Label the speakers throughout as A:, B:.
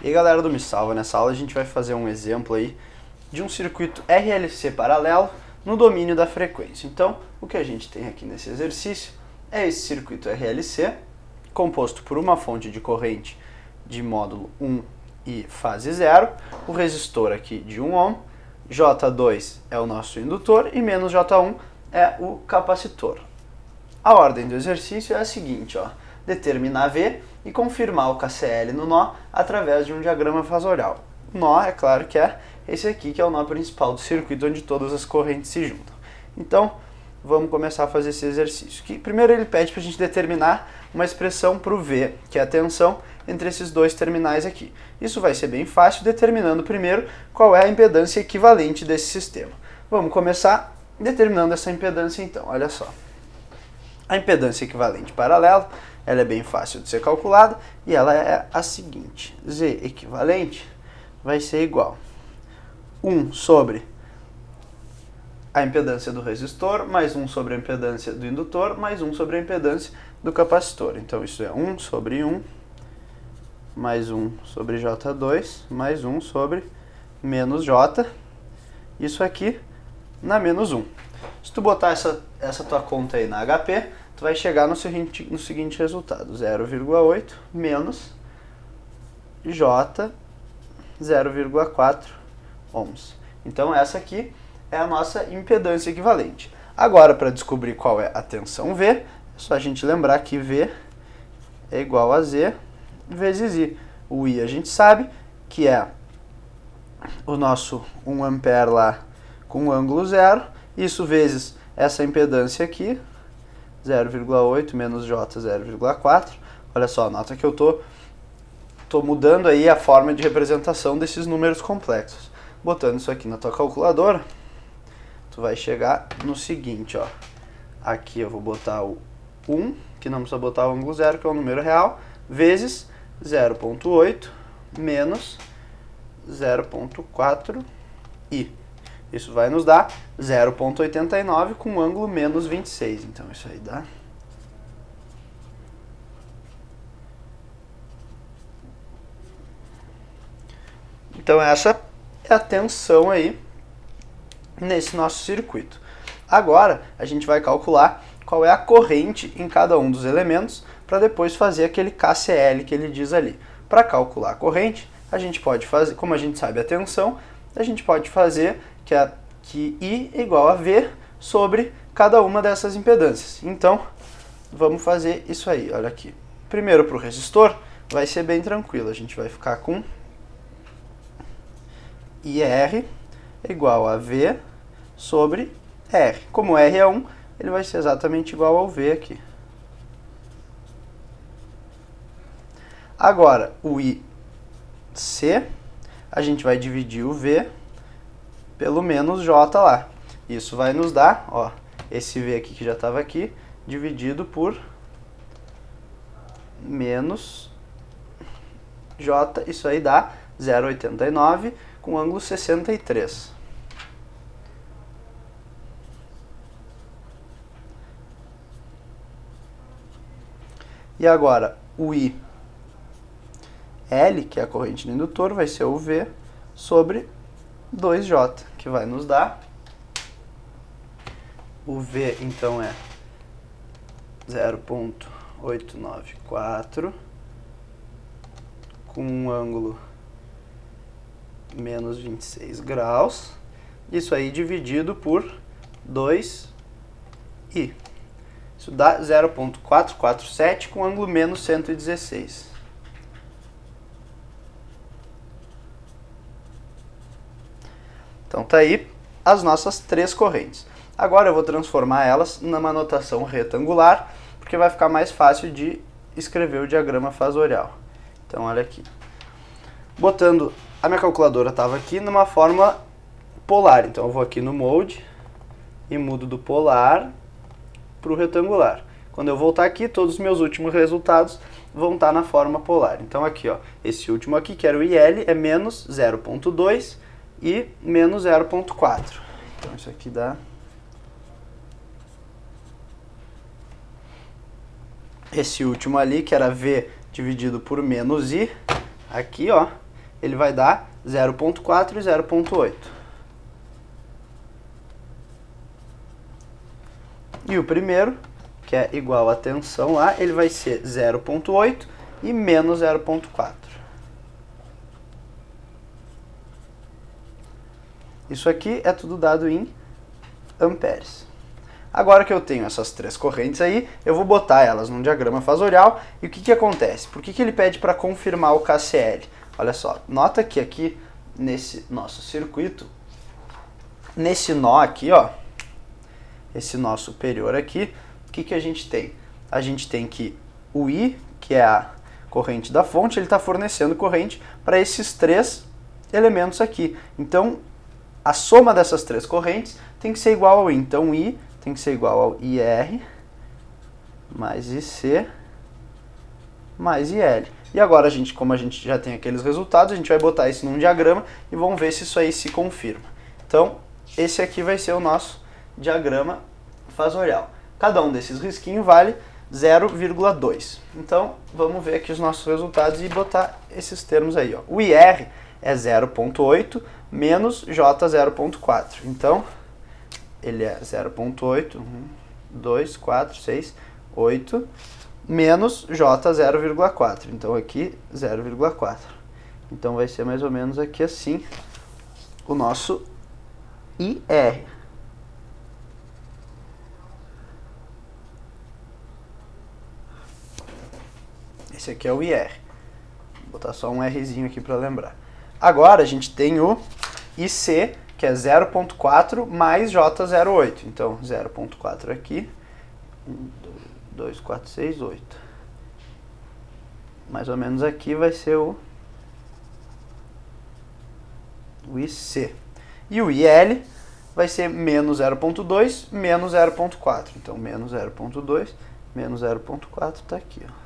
A: E aí, galera do Me Salva, nessa aula a gente vai fazer um exemplo aí de um circuito RLC paralelo no domínio da frequência. Então, o que a gente tem aqui nesse exercício é esse circuito RLC, composto por uma fonte de corrente de módulo 1 e fase 0, o resistor aqui de 1 ohm, J2 é o nosso indutor e menos J1 é o capacitor. A ordem do exercício é a seguinte, ó, determinar V e confirmar o KCL no nó através de um diagrama fasorial. O nó, é claro que é esse aqui, que é o nó principal do circuito, onde todas as correntes se juntam. Então, vamos começar a fazer esse exercício. Primeiro ele pede para a gente determinar uma expressão para o V, que é a tensão entre esses dois terminais aqui. Isso vai ser bem fácil, determinando primeiro qual é a impedância equivalente desse sistema. Vamos começar determinando essa impedância então, olha só. A impedância equivalente paralela, ela é bem fácil de ser calculada e ela é a seguinte: Z equivalente vai ser igual 1 sobre a impedância do resistor, mais 1 sobre a impedância do indutor, mais 1 sobre a impedância do capacitor. Então isso é 1 sobre 1, mais 1 sobre J2, mais 1 sobre menos J, isso aqui na menos 1. Se tu botar essa tua conta aí na HP, tu vai chegar no seguinte resultado: 0,8 menos J 0,4 ohms. Então essa aqui é a nossa impedância equivalente. Agora, para descobrir qual é a tensão V, é só a gente lembrar que V é igual a Z vezes I. O I a gente sabe que é o nosso 1 ampere lá com ângulo zero, isso vezes essa impedância aqui, 0,8 menos J 0,4. Olha só, nota que eu tô mudando aí a forma de representação desses números complexos. Botando isso aqui na tua calculadora, tu vai chegar no seguinte, ó. Aqui eu vou botar o 1, que não precisa botar o ângulo zero, que é o número real, vezes 0,8 menos 0,4 I. Isso vai nos dar 0,89 com ângulo menos 26. Então isso aí dá... Então essa é a tensão aí nesse nosso circuito. Agora a gente vai calcular qual é a corrente em cada um dos elementos para depois fazer aquele KCL que ele diz ali. Para calcular a corrente, a gente pode fazer, como a gente sabe a tensão, a gente pode fazer que I é igual a V sobre cada uma dessas impedâncias. Então, vamos fazer isso aí, olha aqui. Primeiro para o resistor, vai ser bem tranquilo, a gente vai ficar com IR igual a V sobre R. Como R é 1, ele vai ser exatamente igual ao V aqui. Agora, o IC, a gente vai dividir o V pelo menos J lá. Isso vai nos dar, ó, esse V aqui que já estava aqui, dividido por menos J, isso aí dá 0,89 com ângulo 63. E agora, o IL, que é a corrente do indutor, vai ser o V sobre 2J, que vai nos dar, o V então é 0,894 com um ângulo menos 26 graus, isso aí dividido por 2I. Isso dá 0,447 com ângulo menos 116. Então tá aí as nossas três correntes. Agora eu vou transformar elas numa notação retangular, porque vai ficar mais fácil de escrever o diagrama fasorial. Então olha aqui. Botando, a minha calculadora estava aqui numa forma polar, então eu vou aqui no Mode e mudo do polar para o retangular. Quando eu voltar aqui, todos os meus últimos resultados vão estar na forma polar. Então aqui, ó, esse último aqui, que era o IL, é menos 0,2 e menos 0,4. Então isso aqui dá... Esse último ali, que era V dividido por menos I, aqui, ó, ele vai dar 0,4 e 0,8. E o primeiro, que é igual à tensão lá, ele vai ser 0,8 e menos 0,4. Isso aqui é tudo dado em amperes. Agora que eu tenho essas três correntes aí, eu vou botar elas num diagrama fasorial. E o que acontece? Por que ele pede para confirmar o KCL? Olha só, nota que aqui nesse nosso circuito, nesse nó aqui, ó, esse nó superior aqui, o que a gente tem? A gente tem que o I, que é a corrente da fonte, ele está fornecendo corrente para esses três elementos aqui. Então, a soma dessas três correntes tem que ser igual ao I. Então, I tem que ser igual ao IR mais IC mais IL. E agora, como a gente já tem aqueles resultados, a gente vai botar isso num diagrama e vamos ver se isso aí se confirma. Então, esse aqui vai ser o nosso diagrama fasorial. Cada um desses risquinhos vale 0,2. Então, vamos ver aqui os nossos resultados e botar esses termos aí, ó. O IR é 0,8 menos J 0,4. Então, ele é 0,8, 1, 2, 4, 6, 8, menos J 0,4. Então, aqui 0,4. Então, vai ser mais ou menos aqui assim o nosso IR. Esse aqui é o IR. Vou botar só um Rzinho aqui para lembrar. Agora a gente tem o IC, que é 0,4 mais J08. Então, 0,4 aqui. 1, 2, 4, 6, 8. Mais ou menos aqui vai ser o IC. E o IL vai ser menos 0,2 menos 0,4. Então, menos 0,2 menos 0,4 está aqui, ó.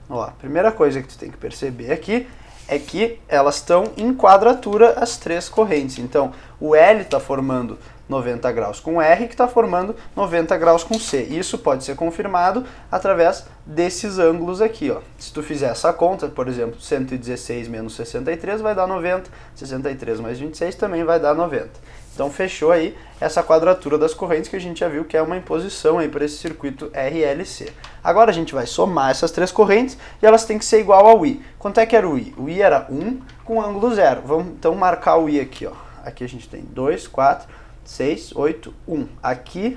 A: Ó, a primeira coisa que tu tem que perceber aqui é que elas estão em quadratura as três correntes. Então, o L está formando 90 graus com R, que está formando 90 graus com C. Isso pode ser confirmado através desses ângulos aqui, ó. Se tu fizer essa conta, por exemplo, 116 menos 63 vai dar 90, 63 mais 26 também vai dar 90. Então, fechou aí essa quadratura das correntes que a gente já viu que é uma imposição aí para esse circuito RLC. Agora a gente vai somar essas três correntes e elas têm que ser igual ao I. Quanto é que era o I? O I era 1 com ângulo 0. Vamos então marcar o I aqui, ó. Aqui a gente tem 2, 4, 6, 8, 1. Aqui,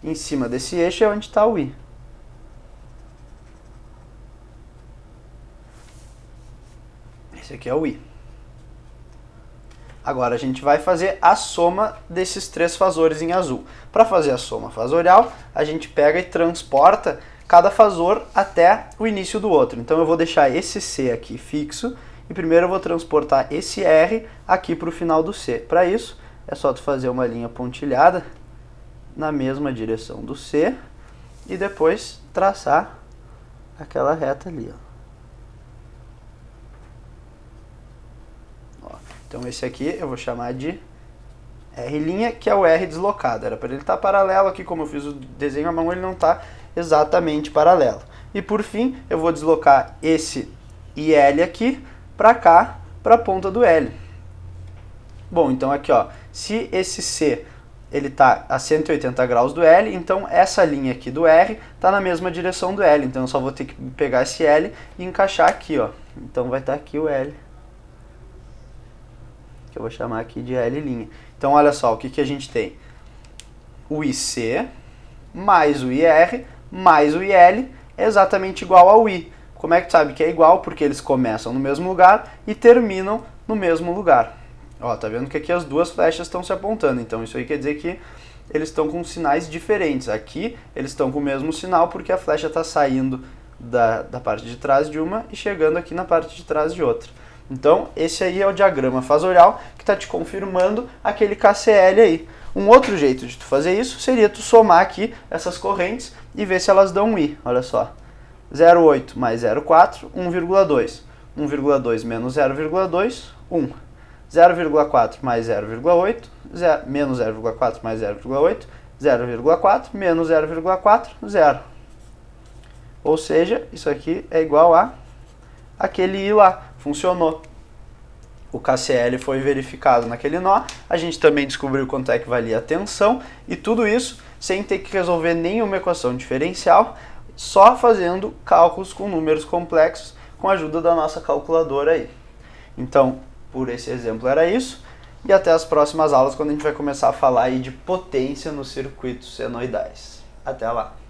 A: em cima desse eixo, é onde está o I. Esse aqui é o I. Agora a gente vai fazer a soma desses três fasores em azul. Para fazer a soma fasorial, a gente pega e transporta cada fasor até o início do outro. Então eu vou deixar esse C aqui fixo e primeiro eu vou transportar esse R aqui para o final do C. Para isso, é só tu fazer uma linha pontilhada na mesma direção do C e depois traçar aquela reta ali, ó. Então esse aqui eu vou chamar de R', que é o R deslocado. Era para ele estar paralelo aqui, como eu fiz o desenho à mão, ele não está exatamente paralelo. E por fim, eu vou deslocar esse IL aqui para cá, para a ponta do L. Bom, então aqui, ó, se esse C ele está a 180 graus do L, então essa linha aqui do R está na mesma direção do L. Então eu só vou ter que pegar esse L e encaixar aqui, ó. Então vai estar aqui o L, que eu vou chamar aqui de L'. Então, olha só, o que a gente tem? O IC mais o IR mais o IL é exatamente igual ao I. Como é que tu sabe que é igual? Porque eles começam no mesmo lugar e terminam no mesmo lugar. Ó, tá vendo que aqui as duas flechas estão se apontando. Então, isso aí quer dizer que eles estão com sinais diferentes. Aqui, eles estão com o mesmo sinal porque a flecha está saindo da parte de trás de uma e chegando aqui na parte de trás de outra. Então, esse aí é o diagrama fasorial que está te confirmando aquele KCL aí. Um outro jeito de tu fazer isso seria tu somar aqui essas correntes e ver se elas dão um I. Olha só, 0,8 mais 0,4, 1,2. 1,2 menos 0,2, 1. 0,4 mais 0,8, menos 0,4 mais 0,8, 0,4 menos 0,4, 0. Ou seja, isso aqui é igual a aquele I lá, funcionou. O KCL foi verificado naquele nó, a gente também descobriu quanto é que valia a tensão, e tudo isso sem ter que resolver nenhuma equação diferencial, só fazendo cálculos com números complexos com a ajuda da nossa calculadora aí. Então, por esse exemplo era isso, e até as próximas aulas quando a gente vai começar a falar aí de potência nos circuitos senoidais. Até lá!